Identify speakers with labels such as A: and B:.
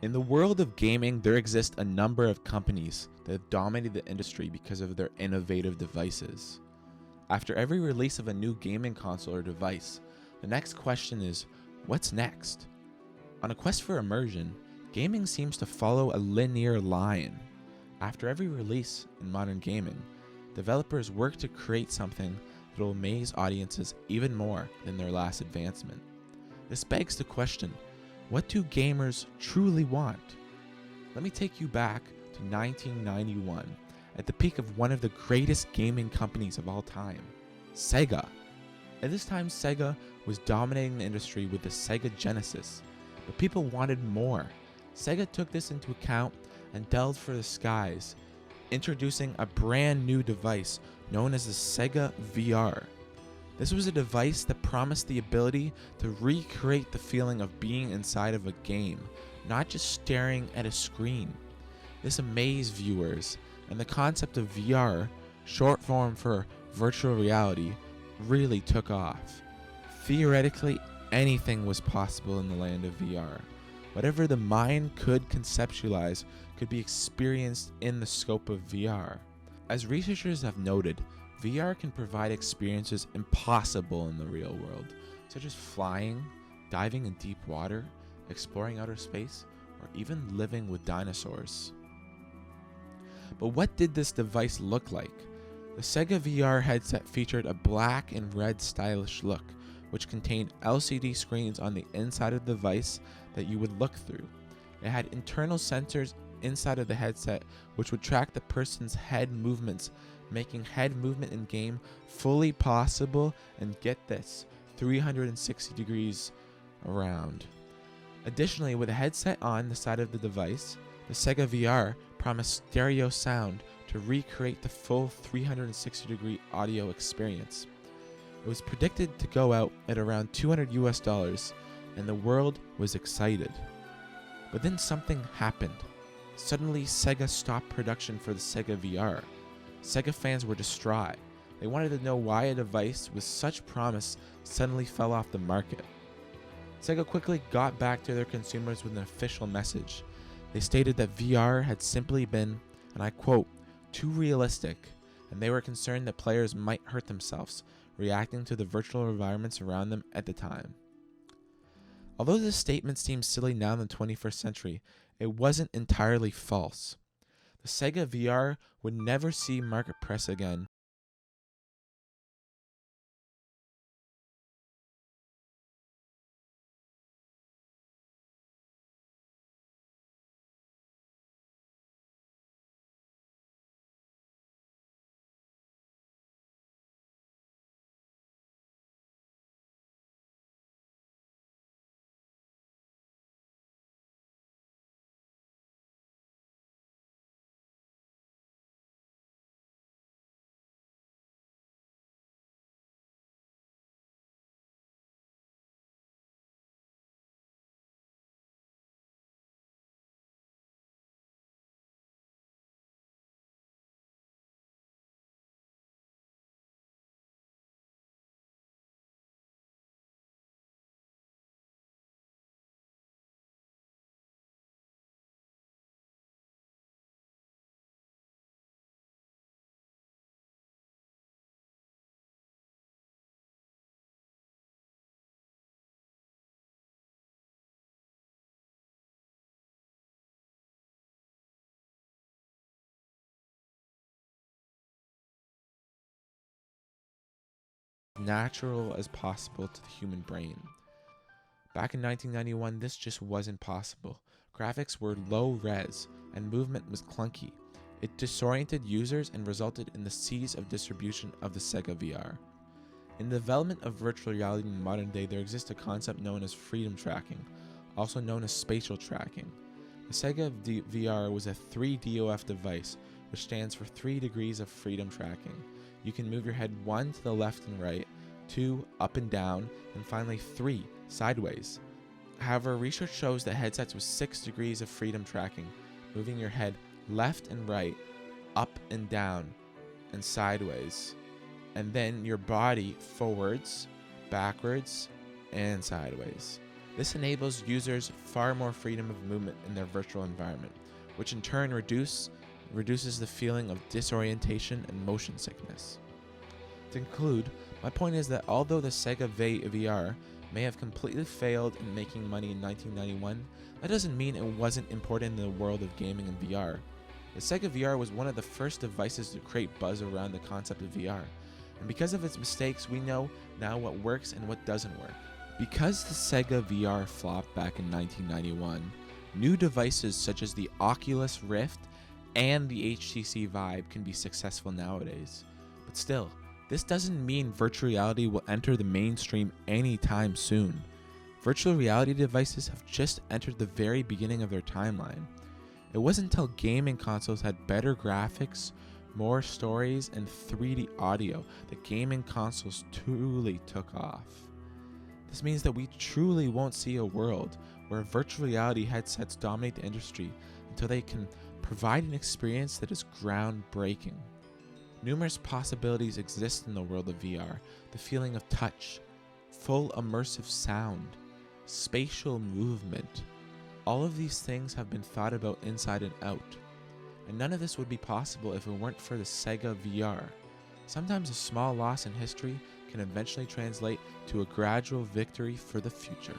A: In the world of gaming, there exist a number of companies that have dominated the industry because of their innovative devices. After every release of a new gaming console or device, the next question is, what's next? On a quest for immersion, gaming seems to follow a linear line. After every release in modern gaming, developers work to create something that will amaze audiences even more than their last advancement. This begs the question, what do gamers truly want? Let me take you back to 1991, at the peak of one of the greatest gaming companies of all time, SEGA. At this time, SEGA was dominating the industry with the SEGA Genesis, but people wanted more. SEGA took this into account and delved for the skies, introducing a brand new device known as the SEGA VR. This was a device that promised the ability to recreate the feeling of being inside of a game, not just staring at a screen. This amazed viewers, and the concept of VR, short form for virtual reality, really took off. Theoretically, anything was possible in the land of VR. Whatever the mind could conceptualize could be experienced in the scope of VR. As researchers have noted, VR can provide experiences impossible in the real world, such as flying, diving in deep water, exploring outer space, or even living with dinosaurs. But what did this device look like? The SEGA VR headset featured a black and red stylish look, which contained LCD screens on the inside of the device that you would look through. It had internal sensors inside of the headset which would track the person's head movements, making head movement in game fully possible, and get this, 360 degrees around. Additionally, with a headset on the side of the device, the SEGA VR promised stereo sound to recreate the full 360 degree audio experience. It was predicted to go out at around $200 and the world was excited. But then something happened. Suddenly, SEGA stopped production for the SEGA VR. SEGA fans were distraught. They wanted to know why a device with such promise suddenly fell off the market. SEGA quickly got back to their consumers with an official message. They stated that VR had simply been, and I quote, too realistic, and they were concerned that players might hurt themselves, reacting to the virtual environments around them at the time. Although this statement seems silly now in the 21st century, it wasn't entirely false. The SEGA VR would never see market press again. Natural as possible to the human brain. Back in 1991, this just wasn't possible. Graphics were low res, and movement was clunky. It disoriented users and resulted in the cease of distribution of the SEGA VR. In the development of virtual reality in modern day, there exists a concept known as freedom tracking, also known as spatial tracking. The SEGA VR was a 3DOF device, which stands for 3 degrees of freedom tracking. You can move your head 1 to the left and right, 2 up and down, and finally 3 sideways. However, research shows that headsets with 6 degrees of freedom tracking, moving your head left and right, up and down, and sideways, and then your body forwards, backwards, and sideways. This enables users far more freedom of movement in their virtual environment, which in turn reduces the feeling of disorientation and motion sickness. To conclude, my point is that although the SEGA VR may have completely failed in making money in 1991, that doesn't mean it wasn't important in the world of gaming and VR. The SEGA VR was one of the first devices to create buzz around the concept of VR, and because of its mistakes, we know now what works and what doesn't work. Because the SEGA VR flopped back in 1991, new devices such as the Oculus Rift and the HTC Vive can be successful nowadays. But still, this doesn't mean virtual reality will enter the mainstream anytime soon. Virtual reality devices have just entered the very beginning of their timeline. It wasn't until gaming consoles had better graphics, more stories, and 3D audio that gaming consoles truly took off. This means that we truly won't see a world where virtual reality headsets dominate the industry until they can provide an experience that is groundbreaking. Numerous possibilities exist in the world of VR: the feeling of touch, full immersive sound, spatial movement. All of these things have been thought about inside and out, and none of this would be possible if it weren't for the SEGA VR. Sometimes a small loss in history can eventually translate to a gradual victory for the future.